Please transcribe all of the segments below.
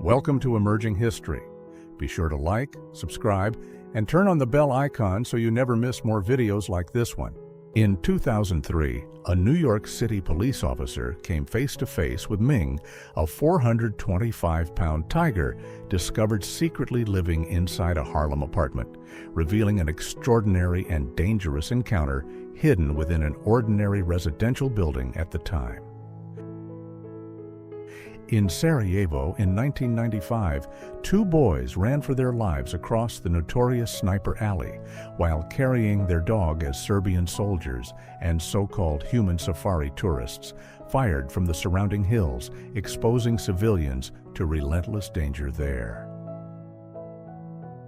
Welcome to Emerging History. Be sure to like, subscribe, and turn on the bell icon so you never miss more videos like this one. In 2003, a New York City police officer came face-to-face with Ming, a 425-pound tiger discovered secretly living inside a Harlem apartment, revealing an extraordinary and dangerous encounter hidden within an ordinary residential building at the time. In Sarajevo in 1995, two boys ran for their lives across the notorious Sniper Alley while carrying their dog as Serbian soldiers and so-called human safari tourists fired from the surrounding hills, exposing civilians to relentless danger there.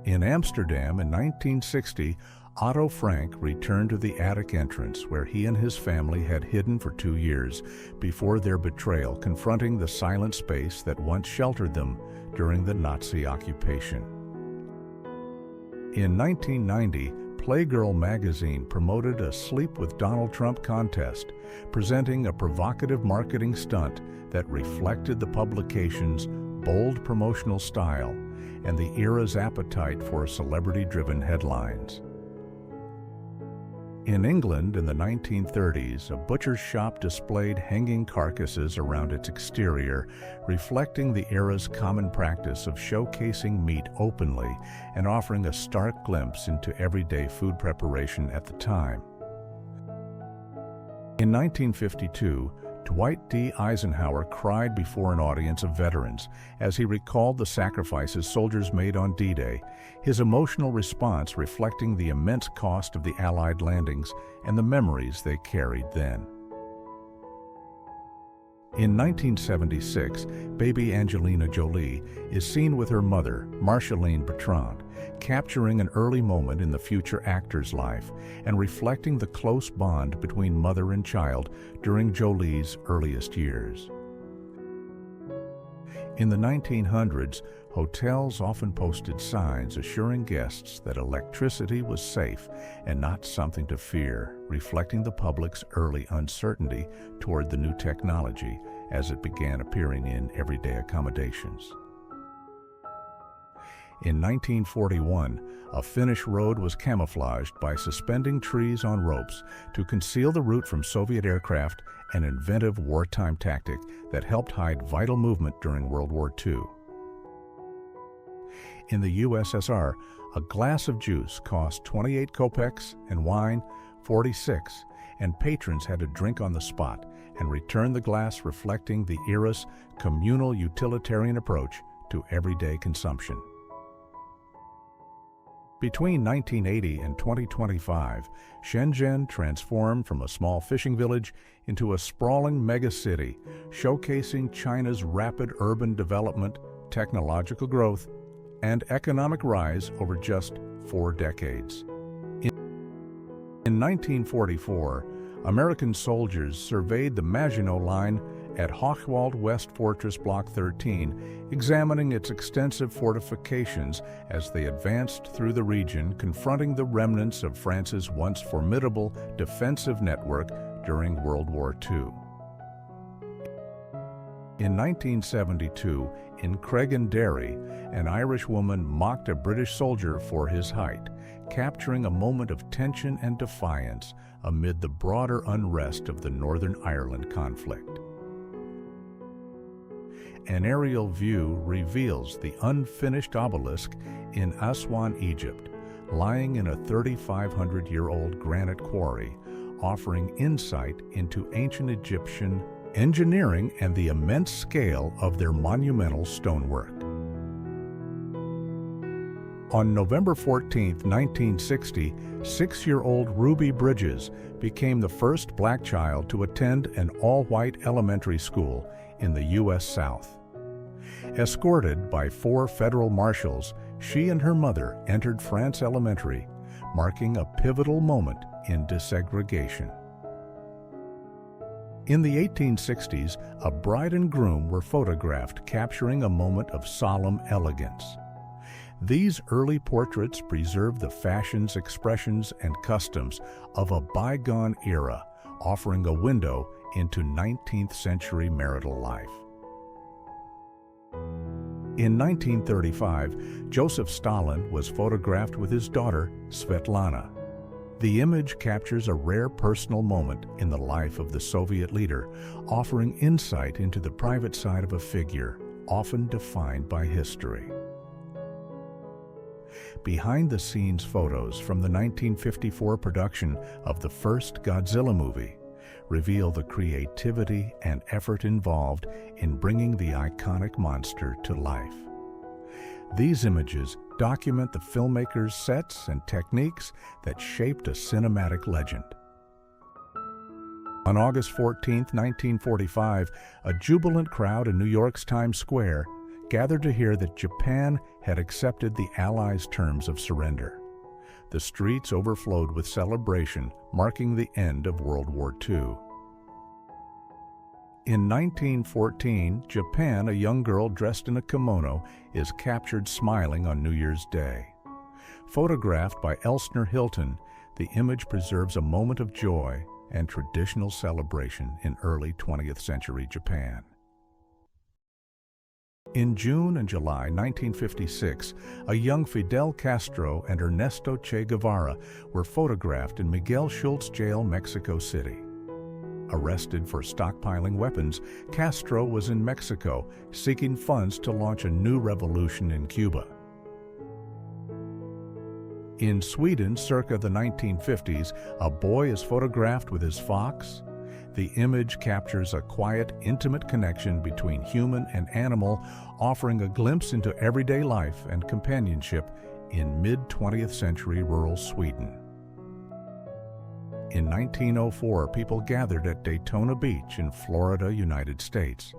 In Amsterdam in 1960, Otto Frank returned to the attic entrance where he and his family had hidden for 2 years before their betrayal, confronting the silent space that once sheltered them during the Nazi occupation. In 1990, Playgirl magazine promoted a Sleep with Donald Trump contest, presenting a provocative marketing stunt that reflected the publication's bold promotional style and the era's appetite for celebrity-driven headlines. In England in the 1930s, a butcher's shop displayed hanging carcasses around its exterior, reflecting the era's common practice of showcasing meat openly and offering a stark glimpse into everyday food preparation at the time. In 1952, Dwight D. Eisenhower cried before an audience of veterans as he recalled the sacrifices soldiers made on D-Day, his emotional response reflecting the immense cost of the Allied landings and the memories they carried then. In 1976, baby Angelina Jolie is seen with her mother, Marceline Bertrand, capturing an early moment in the future actor's life and reflecting the close bond between mother and child during Jolie's earliest years. In the 1900s, hotels often posted signs assuring guests that electricity was safe and not something to fear, reflecting the public's early uncertainty toward the new technology as it began appearing in everyday accommodations. In 1941, a Finnish road was camouflaged by suspending trees on ropes to conceal the route from Soviet aircraft, an inventive wartime tactic that helped hide vital movement during World War II. In the USSR, a glass of juice cost 28 kopecks and wine 46, and patrons had to drink on the spot and return the glass, reflecting the era's communal utilitarian approach to everyday consumption. Between 1980 and 2025, Shenzhen transformed from a small fishing village into a sprawling megacity, showcasing China's rapid urban development, technological growth, and economic rise over just 4 decades. In 1944, American soldiers surveyed the Maginot Line at Hochwald West Fortress Block 13, examining its extensive fortifications as they advanced through the region, confronting the remnants of France's once formidable defensive network during World War II. In 1972, in Craigenderry, an Irish woman mocked a British soldier for his height, capturing a moment of tension and defiance amid the broader unrest of the Northern Ireland conflict. An aerial view reveals the unfinished obelisk in Aswan, Egypt, lying in a 3,500-year-old granite quarry, offering insight into ancient Egyptian engineering and the immense scale of their monumental stonework. On November 14, 1960, 6-year-old Ruby Bridges became the first black child to attend an all-white elementary school in the U.S. South. Escorted by 4 federal marshals, she and her mother entered France Elementary, marking a pivotal moment in desegregation. In the 1860s, a bride and groom were photographed, capturing a moment of solemn elegance. These early portraits preserve the fashions, expressions, and customs of a bygone era, offering a window into 19th century marital life. In 1935, Joseph Stalin was photographed with his daughter, Svetlana. The image captures a rare personal moment in the life of the Soviet leader, offering insight into the private side of a figure, often defined by history. Behind-the-scenes photos from the 1954 production of the first Godzilla movie reveal the creativity and effort involved in bringing the iconic monster to life. These images document the filmmaker's sets and techniques that shaped a cinematic legend. On August 14, 1945, a jubilant crowd in New York's Times Square gathered to hear that Japan had accepted the Allies' terms of surrender. The streets overflowed with celebration, marking the end of World War II. In 1914, Japan, a young girl dressed in a kimono, is captured smiling on New Year's Day. Photographed by Elsner Hilton, the image preserves a moment of joy and traditional celebration in early 20th century Japan. In June and July 1956, a young Fidel Castro and Ernesto Che Guevara were photographed in Miguel Schultz Jail, Mexico City. Arrested for stockpiling weapons, Castro was in Mexico seeking funds to launch a new revolution in Cuba. In Sweden, circa the 1950s, a boy is photographed with his fox. The image captures a quiet, intimate connection between human and animal, offering a glimpse into everyday life and companionship in mid-20th century rural Sweden. In 1904, people gathered at Daytona Beach in Florida, United States.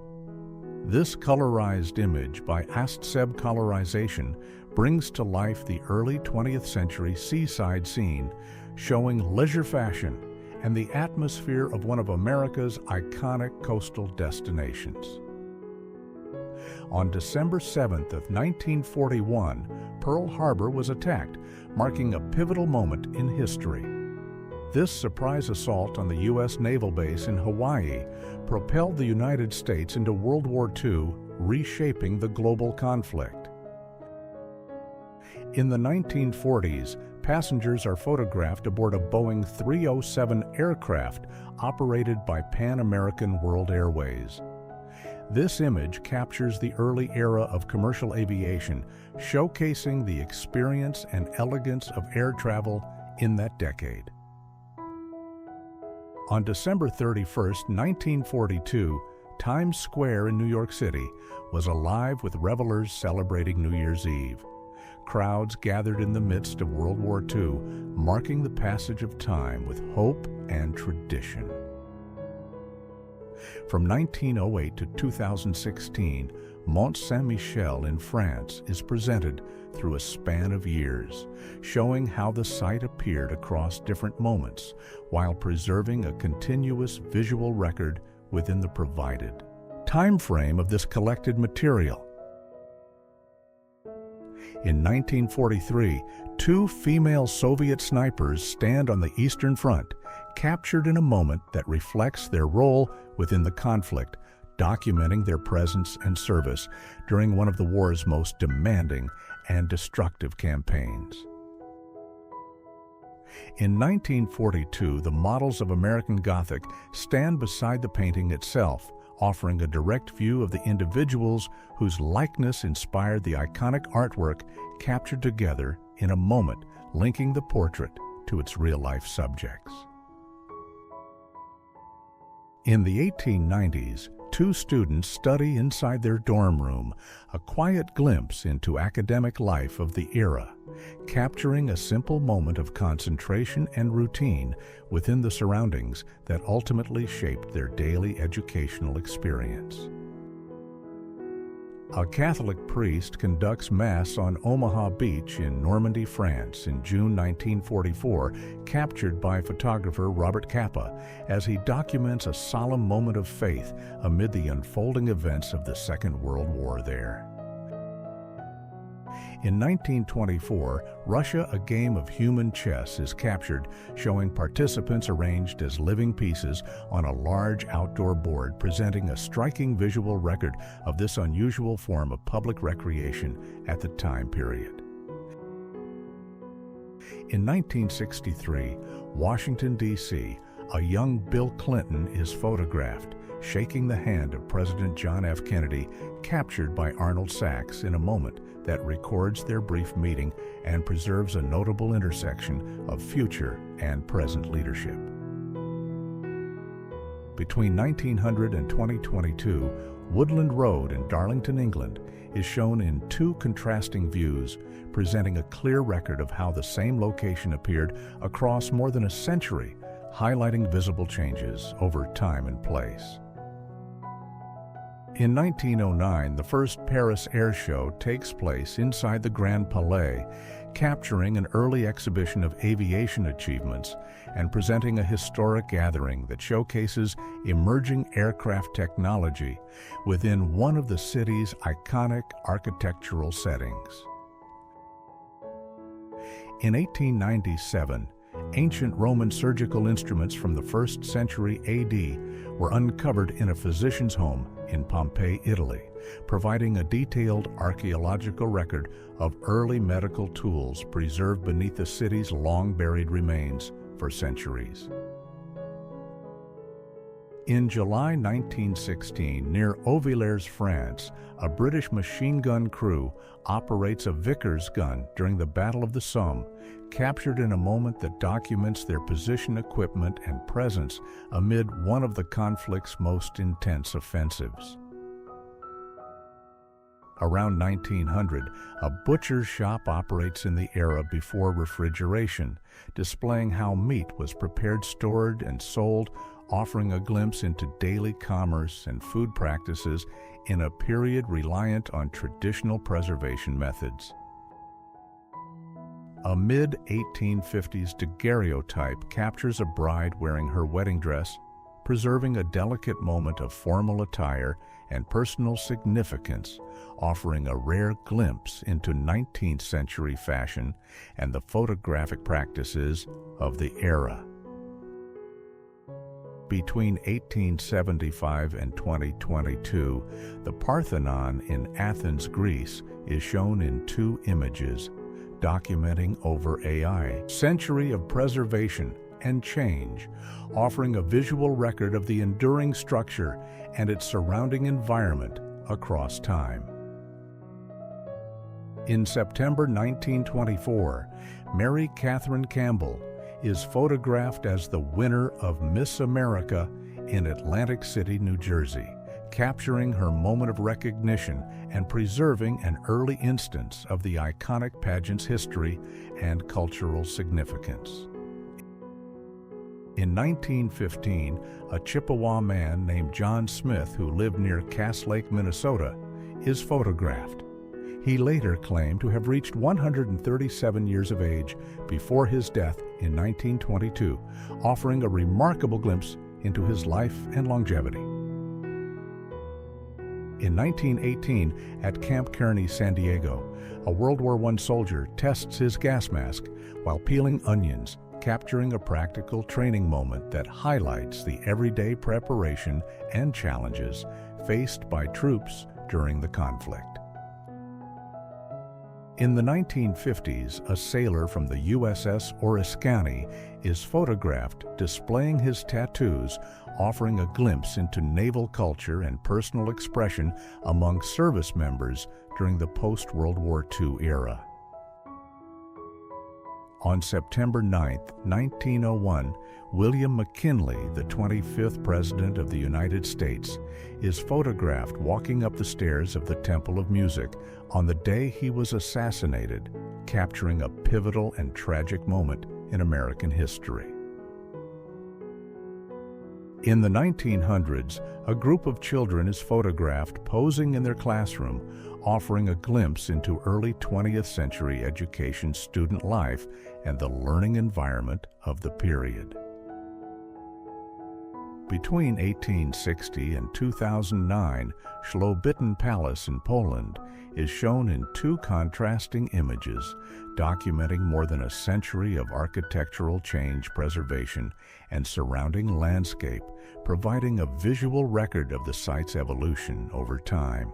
This colorized image by Astseb Colorization brings to life the early 20th century seaside scene, showing leisure fashion and the atmosphere of one of America's iconic coastal destinations. On December 7th of 1941, Pearl Harbor was attacked, marking a pivotal moment in history. This surprise assault on the U.S. naval base in Hawaii propelled the United States into World War II, reshaping the global conflict. In the 1940s, passengers are photographed aboard a Boeing 307 aircraft operated by Pan American World Airways. This image captures the early era of commercial aviation, showcasing the experience and elegance of air travel in that decade. On December 31, 1942, Times Square in New York City was alive with revelers celebrating New Year's Eve. Crowds gathered in the midst of World War II, marking the passage of time with hope and tradition. From 1908 to 2016, Mont Saint-Michel in France is presented through a span of years, showing how the site appeared across different moments while preserving a continuous visual record within the provided time frame of this collected material. In 1943, two female Soviet snipers stand on the Eastern Front, captured in a moment that reflects their role within the conflict, documenting their presence and service during one of the war's most demanding and destructive campaigns. In 1942, the models of American Gothic stand beside the painting itself, offering a direct view of the individuals whose likeness inspired the iconic artwork captured together in a moment, linking the portrait to its real-life subjects. In the 1890s, two students study inside their dorm room, a quiet glimpse into academic life of the era, capturing a simple moment of concentration and routine within the surroundings that ultimately shaped their daily educational experience. A Catholic priest conducts Mass on Omaha Beach in Normandy, France in June 1944, captured by photographer Robert Capa as he documents a solemn moment of faith amid the unfolding events of the Second World War there. In 1924, Russia, a game of human chess, is captured, showing participants arranged as living pieces on a large outdoor board, presenting a striking visual record of this unusual form of public recreation at the time period. In 1963, Washington, D.C., a young Bill Clinton is photographed, shaking the hand of President John F. Kennedy, captured by Arnold Sachs in a moment that records their brief meeting and preserves a notable intersection of future and present leadership. Between 1900 and 2022, Woodland Road in Darlington, England, is shown in two contrasting views, presenting a clear record of how the same location appeared across more than a century, highlighting visible changes over time and place. In 1909, the first Paris Air Show takes place inside the Grand Palais, capturing an early exhibition of aviation achievements and presenting a historic gathering that showcases emerging aircraft technology within one of the city's iconic architectural settings. In 1897, ancient Roman surgical instruments from the 1st century A.D. were uncovered in a physician's home in Pompeii, Italy, providing a detailed archaeological record of early medical tools preserved beneath the city's long-buried remains for centuries. In July 1916, near Auvillers, France, a British machine gun crew operates a Vickers gun during the Battle of the Somme, captured in a moment that documents their position, equipment, and presence amid one of the conflict's most intense offensives. Around 1900, a butcher's shop operates in the era before refrigeration, displaying how meat was prepared, stored, and sold, offering a glimpse into daily commerce and food practices in a period reliant on traditional preservation methods. A mid-1850s daguerreotype captures a bride wearing her wedding dress, preserving a delicate moment of formal attire and personal significance, offering a rare glimpse into 19th century fashion and the photographic practices of the era. Between 1875 and 2022, the Parthenon in Athens, Greece, is shown in two images, documenting over a century of preservation and change, offering a visual record of the enduring structure and its surrounding environment across time. In September 1924, Mary Catherine Campbell is photographed as the winner of Miss America in Atlantic City, New Jersey, capturing her moment of recognition and preserving an early instance of the iconic pageant's history and cultural significance. In 1915, a Chippewa man named John Smith, who lived near Cass Lake, Minnesota, is photographed. He later claimed to have reached 137 years of age before his death in 1922, offering a remarkable glimpse into his life and longevity. In 1918, at Camp Kearney, San Diego, a World War I soldier tests his gas mask while peeling onions, capturing a practical training moment that highlights the everyday preparation and challenges faced by troops during the conflict. In the 1950s, a sailor from the USS Oriskany is photographed displaying his tattoos, offering a glimpse into naval culture and personal expression among service members during the post-World War II era. On September 9, 1901, William McKinley, the 25th President of the United States, is photographed walking up the stairs of the Temple of Music on the day he was assassinated, capturing a pivotal and tragic moment in American history. In the 1900s, a group of children is photographed posing in their classroom, offering a glimpse into early 20th century education student life and the learning environment of the period. Between 1860 and 2009, Szlobityn Palace in Poland is shown in two contrasting images, documenting more than a century of architectural change, preservation, and surrounding landscape, providing a visual record of the site's evolution over time.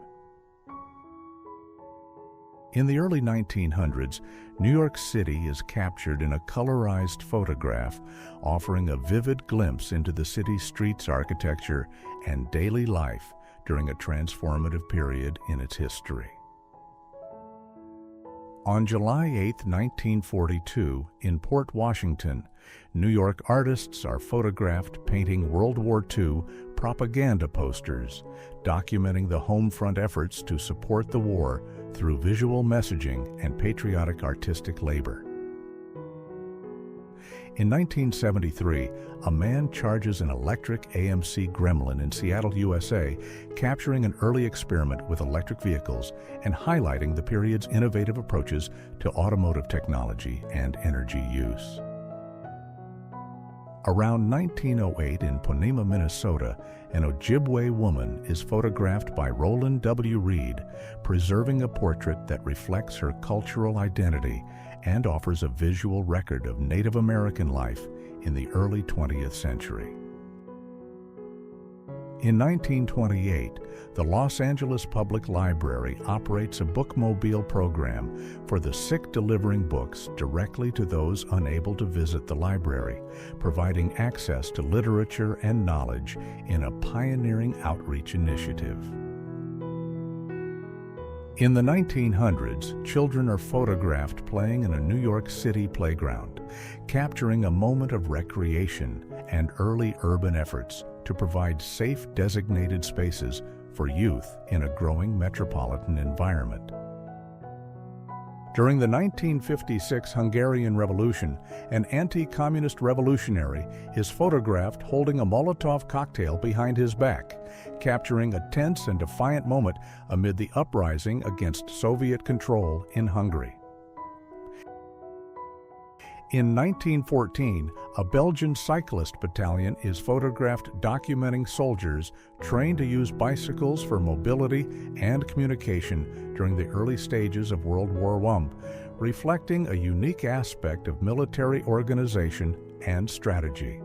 In the early 1900s, New York City is captured in a colorized photograph, offering a vivid glimpse into the city's streets, architecture, and daily life during a transformative period in its history. On July 8, 1942, in Port Washington, New York artists are photographed painting World War II propaganda posters, documenting the home front efforts to support the war through visual messaging and patriotic artistic labor. In 1973, a man charges an electric AMC Gremlin in Seattle, USA, capturing an early experiment with electric vehicles and highlighting the period's innovative approaches to automotive technology and energy use. Around 1908 in Ponema, Minnesota, an Ojibwe woman is photographed by Roland W. Reed, preserving a portrait that reflects her cultural identity and offers a visual record of Native American life in the early 20th century. In 1928, the Los Angeles Public Library operates a bookmobile program for the sick, delivering books directly to those unable to visit the library, providing access to literature and knowledge in a pioneering outreach initiative. In the 1900s, children are photographed playing in a New York City playground, capturing a moment of recreation and early urban efforts to provide safe, designated spaces for youth in a growing metropolitan environment. During the 1956 Hungarian Revolution, an anti-communist revolutionary is photographed holding a Molotov cocktail behind his back, capturing a tense and defiant moment amid the uprising against Soviet control in Hungary. In 1914, a Belgian cyclist battalion is photographed documenting soldiers trained to use bicycles for mobility and communication during the early stages of World War I, reflecting a unique aspect of military organization and strategy.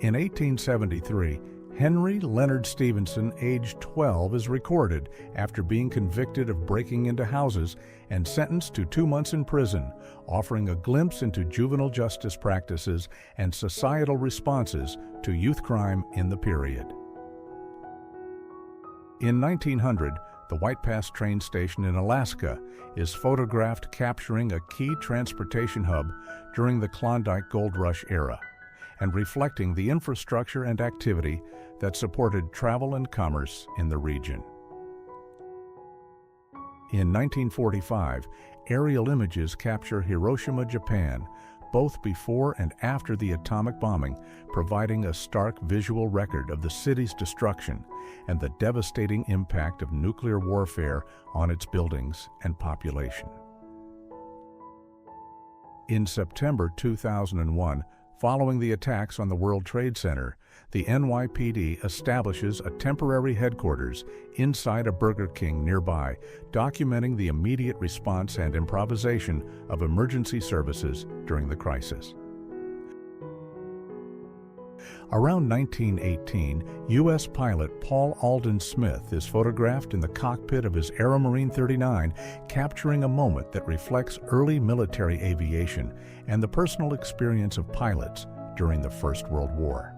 In 1873, Henry Leonard Stevenson, aged 12, is recorded after being convicted of breaking into houses and sentenced to 2 months in prison, offering a glimpse into juvenile justice practices and societal responses to youth crime in the period. In 1900, the White Pass train station in Alaska is photographed capturing a key transportation hub during the Klondike Gold Rush era, and reflecting the infrastructure and activity that supported travel and commerce in the region. In 1945, aerial images capture Hiroshima, Japan, both before and after the atomic bombing, providing a stark visual record of the city's destruction and the devastating impact of nuclear warfare on its buildings and population. In September 2001, following the attacks on the World Trade Center, the NYPD establishes a temporary headquarters inside a Burger King nearby, documenting the immediate response and improvisation of emergency services during the crisis. Around 1918, U.S. pilot Paul Alden Smith is photographed in the cockpit of his Aeromarine 39, capturing a moment that reflects early military aviation and the personal experience of pilots during the First World War.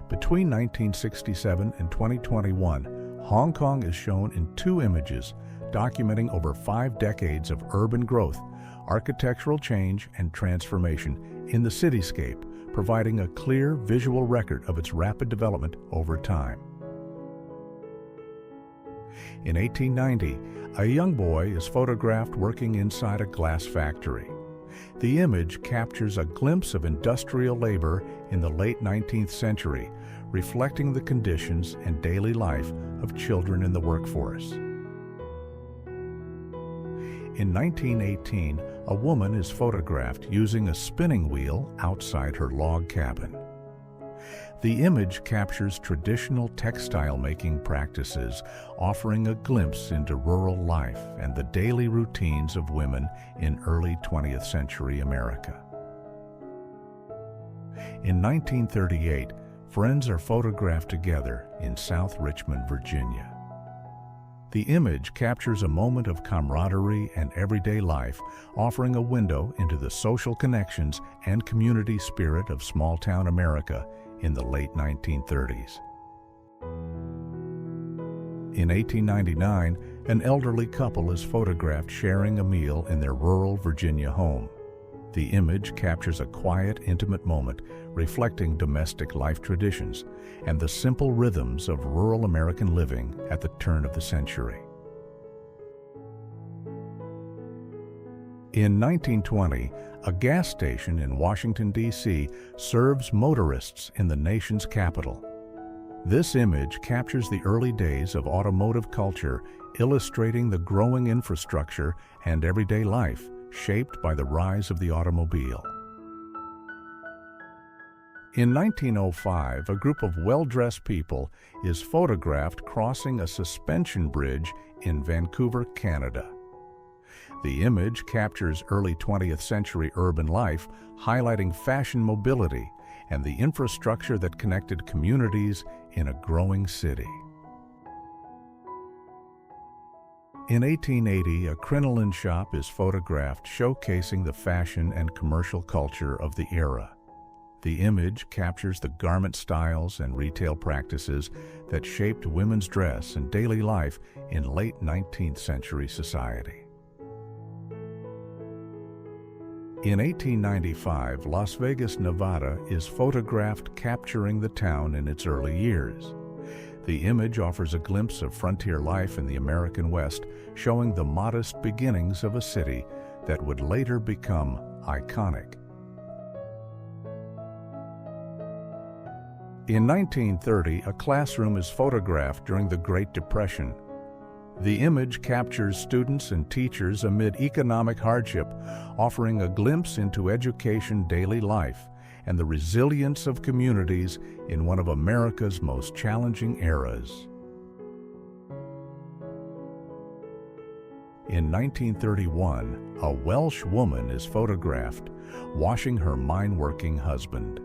Between 1967 and 2021, Hong Kong is shown in 2 images, documenting over 5 decades of urban growth, architectural change, and transformation in the cityscape, providing a clear visual record of its rapid development over time. In 1890, a young boy is photographed working inside a glass factory. The image captures a glimpse of industrial labor in the late 19th century, reflecting the conditions and daily life of children in the workforce. In 1918, a woman is photographed using a spinning wheel outside her log cabin. The image captures traditional textile-making practices, offering a glimpse into rural life and the daily routines of women in early 20th century America. In 1938, friends are photographed together in South Richmond, Virginia. The image captures a moment of camaraderie and everyday life, offering a window into the social connections and community spirit of small-town America in the late 1930s. In 1899, an elderly couple is photographed sharing a meal in their rural Virginia home. The image captures a quiet, intimate moment reflecting domestic life traditions and the simple rhythms of rural American living at the turn of the century. In 1920, a gas station in Washington, D.C. serves motorists in the nation's capital. This image captures the early days of automotive culture, illustrating the growing infrastructure and everyday life shaped by the rise of the automobile. In 1905, a group of well-dressed people is photographed crossing a suspension bridge in Vancouver, Canada. The image captures early 20th century urban life, highlighting fashion mobility and the infrastructure that connected communities in a growing city. In 1880, a crinoline shop is photographed showcasing the fashion and commercial culture of the era. The image captures the garment styles and retail practices that shaped women's dress and daily life in late 19th century society. In 1895, Las Vegas, Nevada is photographed capturing the town in its early years. The image offers a glimpse of frontier life in the American West, showing the modest beginnings of a city that would later become iconic. In 1930, a classroom is photographed during the Great Depression. The image captures students and teachers amid economic hardship, offering a glimpse into education daily life and the resilience of communities in one of America's most challenging eras. In 1931, a Welsh woman is photographed washing her mine-working husband.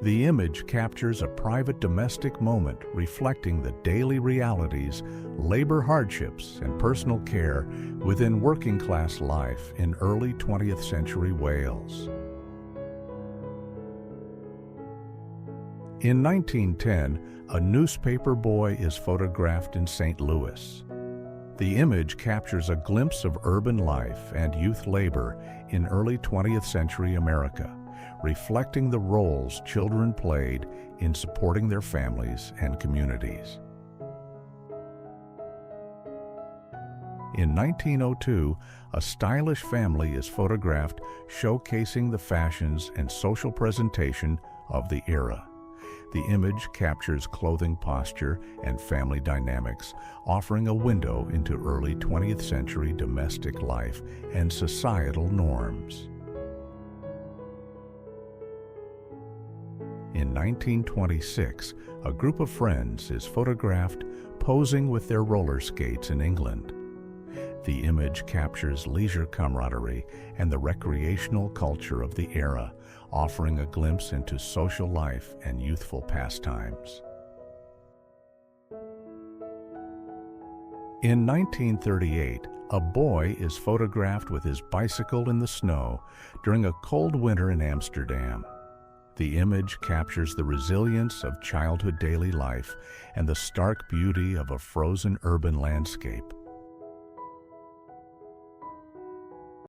The image captures a private domestic moment reflecting the daily realities, labor hardships, and personal care within working-class life in early 20th century Wales. In 1910, a newspaper boy is photographed in St. Louis. The image captures a glimpse of urban life and youth labor in early 20th century America, reflecting the roles children played in supporting their families and communities. In 1902, a stylish family is photographed showcasing the fashions and social presentation of the era. The image captures clothing posture and family dynamics, offering a window into early 20th century domestic life and societal norms. In 1926, a group of friends is photographed posing with their roller skates in England. The image captures leisure camaraderie and the recreational culture of the era, offering a glimpse into social life and youthful pastimes. In 1938, a boy is photographed with his bicycle in the snow during a cold winter in Amsterdam. The image captures the resilience of childhood daily life and the stark beauty of a frozen urban landscape.